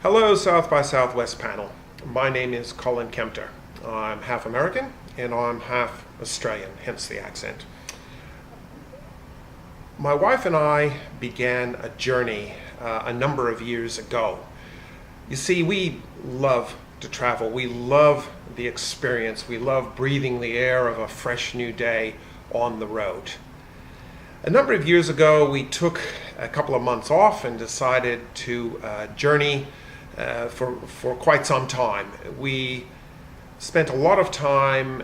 Hello, South by Southwest panel. My name is Colin Kempter. I'm half American and I'm half Australian, hence the accent. My wife and I began a journey a number of years ago. You see, we love to travel. We love the experience. We love breathing the air of a fresh new day on the road. A number of years ago, we took a couple of months off and decided to journey for quite some time. We spent a lot of time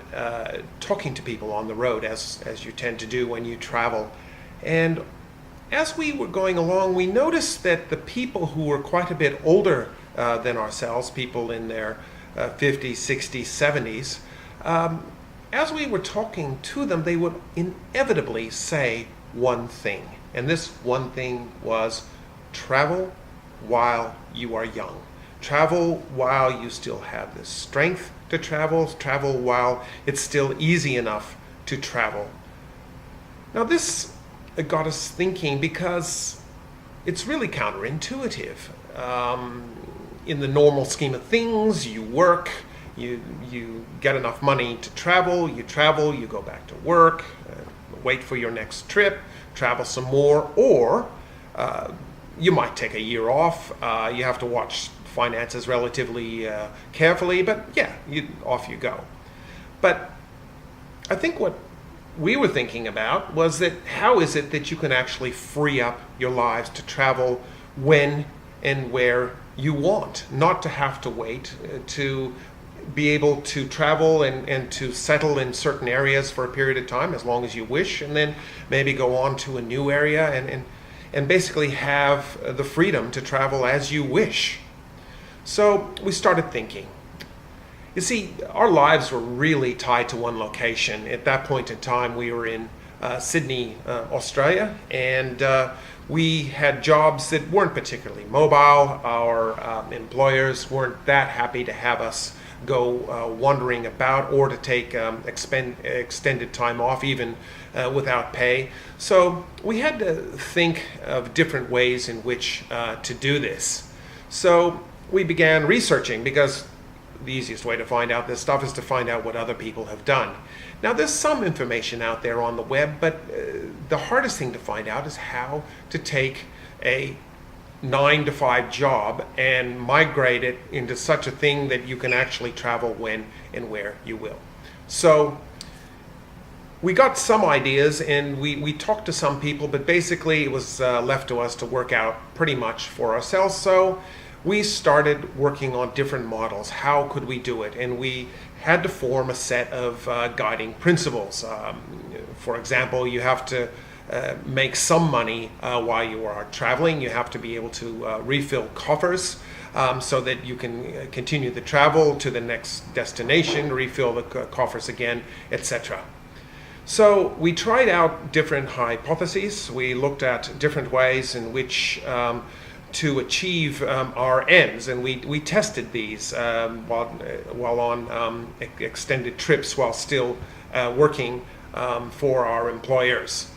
talking to people on the road, as you tend to do when you travel. And as we were going along, we noticed that the people who were quite a bit older than ourselves, people in their 50s, 60s, 70s, as we were talking to them, they would inevitably say one thing. And this one thing was, travel while you are young. Travel while you still have the strength to travel. Travel while it's still easy enough to travel. Now this got us thinking, because it's really counterintuitive. In the normal scheme of things, you work, you get enough money to travel, you go back to work, wait for your next trip, travel some more, or you might take a year off. You have to watch finances relatively carefully, but yeah, off you go. But I think what we were thinking about was that how is it that you can actually free up your lives to travel when and where you want, not to have to wait, to be able to travel and to settle in certain areas for a period of time as long as you wish, and then maybe go on to a new area and basically have the freedom to travel as you wish. So we started thinking. You see, our lives were really tied to one location. At that point in time, we were in Sydney, Australia, and we had jobs that weren't particularly mobile. Our employers weren't that happy to have us go wandering about or to take extended time off, even without pay. So we had to think of different ways in which to do this. So we began researching, because the easiest way to find out this stuff is to find out what other people have done. Now, there's some information out there on the web, but the hardest thing to find out is how to take a 9-to-5 job and migrate it into such a thing that you can actually travel when and where you will. So we got some ideas and we talked to some people, but basically it was left to us to work out pretty much for ourselves. So we started working on different models. How could we do it? And we had to form a set of guiding principles. For example, you have to make some money while you are traveling. You have to be able to refill coffers so that you can continue the travel to the next destination, refill the coffers again, etc. So we tried out different hypotheses. We looked at different ways in which to achieve our ends, and we tested these while on extended trips while still working for our employers.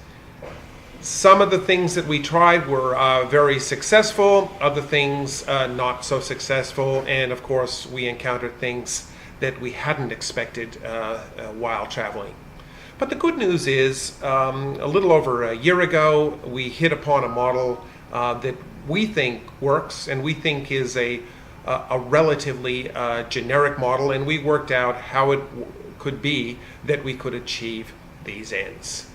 Some of the things that we tried were very successful, other things not so successful, and of course we encountered things that we hadn't expected while traveling. But the good news is, a little over a year ago, we hit upon a model that we think works, and we think is a relatively generic model, and we worked out how it could be that we could achieve these ends.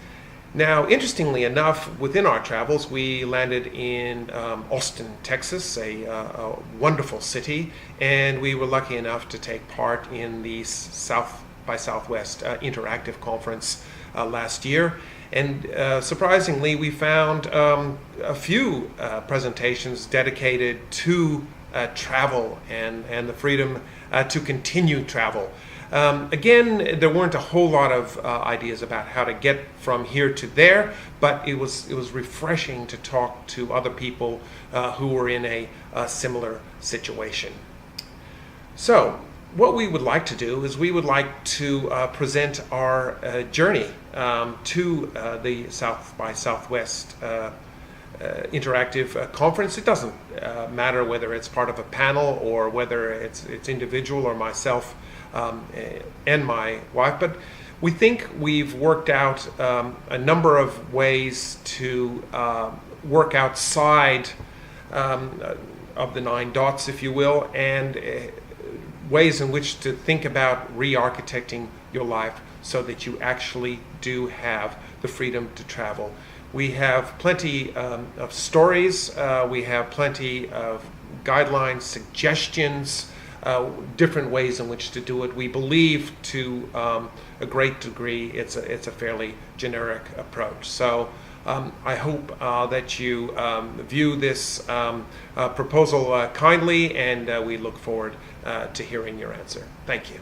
Now, interestingly enough, within our travels, we landed in Austin, Texas, a wonderful city, and we were lucky enough to take part in the South by Southwest Interactive Conference last year. And surprisingly, we found a few presentations dedicated to travel and the freedom to continue travel. Again, there weren't a whole lot of ideas about how to get from here to there, but it was refreshing to talk to other people who were in a similar situation. So what we would like to do is we would like to present our journey to the South by Southwest interactive conference. It doesn't matter whether it's part of a panel or whether it's individual or myself and my wife, but we think we've worked out a number of ways to work outside of the 9 dots, if you will, and ways in which to think about re-architecting your life so that you actually do have the freedom to travel. We have plenty of stories, we have plenty of guidelines, suggestions, different ways in which to do it. We believe to a great degree it's a fairly generic approach. So I hope that you view this proposal kindly, and we look forward to hearing your answer. Thank you.